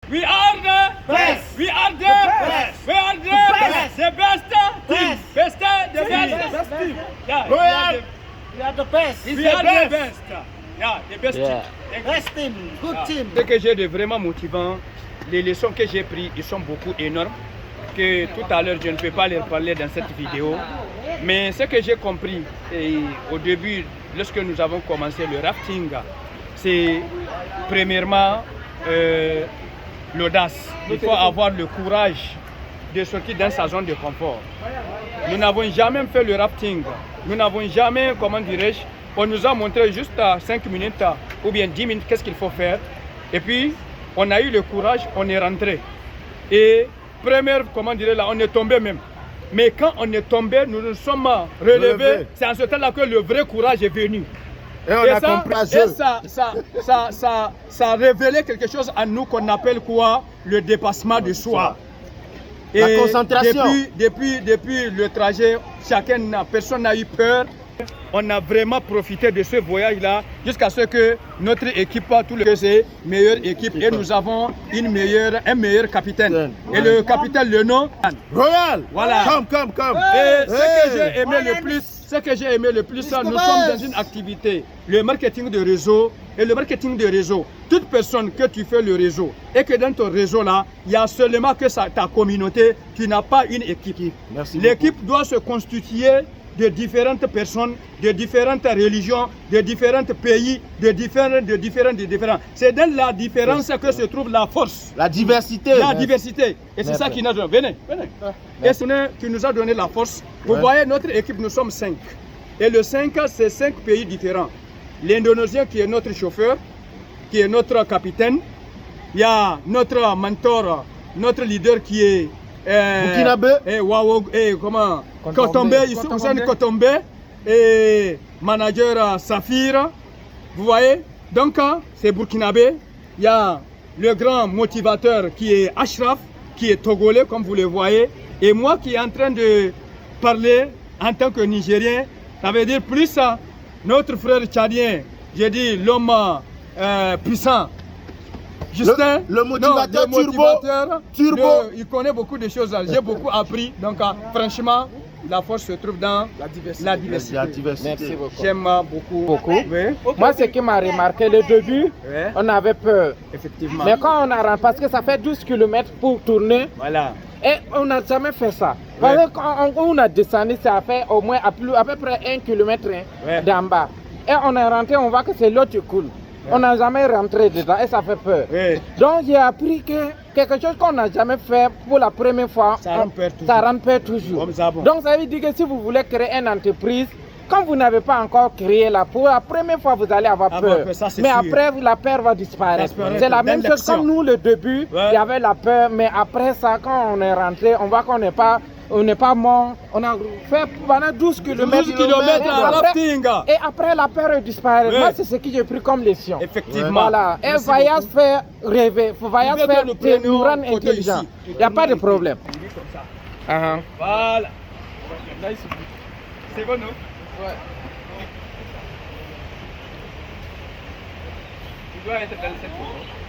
We are the best. We are the best. We are the best. The best team. Best. The best team. Yeah. Royal, we are the best. We are the best. Yeah, the best team. Best team, good team. Ce que j'ai de vraiment motivant, les leçons que j'ai prises, ils sont beaucoup énormes. Que tout à l'heure, je ne peux pas les parler dans cette vidéo. Mais ce que j'ai compris au début, lorsque nous avons commencé le rafting, c'est premièrement l'audace. Il faut avoir le courage de sortir dans sa zone de confort. Nous n'avons jamais fait le rafting. Nous n'avons jamais, comment dirais-je, on nous a montré juste à 5 minutes ou bien 10 minutes qu'est-ce qu'il faut faire. Et puis, on a eu le courage, on est rentré. Et première, comment dirais-je, là, on est tombé même. Mais quand on est tombé, nous nous sommes relevés. C'est en ce temps-là que le vrai courage est venu. Et on a compris ça a révélé quelque chose à nous qu'on appelle quoi? Le dépassement de soi. Et la concentration. Depuis le trajet, personne n'a eu peur. On a vraiment profité de ce voyage-là jusqu'à ce que notre équipe, tout le c'est meilleure équipe et nous avons un meilleur capitaine. Et le capitaine, le nom Royal. Voilà. Come. Et ce que j'ai aimé le plus, nous sommes dans une activité, le marketing de réseau. Et le marketing de réseau, toute personne que tu fais le réseau et que dans ton réseau là, il y a seulement que ta communauté, tu n'as pas une équipe. L'équipe doit se constituer de différentes personnes, de différentes religions, de différents pays, de différents. C'est dans la différence que se trouve la force. La diversité. La diversité. Et c'est ça qui nous a donné. Venez. Et c'est qui nous a donné la force. Vous voyez, notre équipe, nous sommes 5. Et le 5, c'est 5 pays différents. L'Indonésien qui est notre chauffeur, qui est notre capitaine. Il y a notre mentor, notre leader qui est Burkinabé. Comment Kotombe, Hussein Kotombe et manager Safir. Vous voyez? Donc c'est burkinabé. Il y a le grand motivateur qui est Ashraf, qui est togolais comme vous le voyez. Et moi qui est en train de parler en tant que Nigérien, ça veut dire plus notre frère tchadien, j'ai dit l'homme puissant. Justin, le motivateur, turbo. Il connaît beaucoup de choses. J'ai beaucoup appris. Donc, franchement, la force se trouve dans la diversité. Merci beaucoup. J'aime beaucoup. Oui. Moi, ce qui m'a remarqué, le début, on avait peur. Effectivement. Mais quand on a rentré, parce que ça fait 12 km pour tourner. Voilà. Et on n'a jamais fait ça. Parce que quand on a descendu, ça a fait au moins à peu près 1 km d'en bas. Et on est rentré, on voit que c'est l'eau qui coule. On n'a jamais rentré dedans et ça fait peur. Donc j'ai appris que quelque chose qu'on n'a jamais fait pour la première fois, ça rend peur toujours. Donc ça veut dire que si vous voulez créer une entreprise, quand vous n'avez pas encore créé pour la première fois vous allez avoir peur. Mais après la peur va disparaître. C'est la même chose comme nous le début, il y avait la peur, mais après ça quand on est rentré, on voit qu'on n'est pas mort. On a fait pendant 12 km. Et après la peur disparaît. Moi, c'est ce que j'ai pris comme leçon. Effectivement. Voilà. Et voyage fait rêver. Voyage fait nous rendre intelligents. Il n'y a pas de problème. Voilà. C'est bon, non? Tu dois être dans cette photo.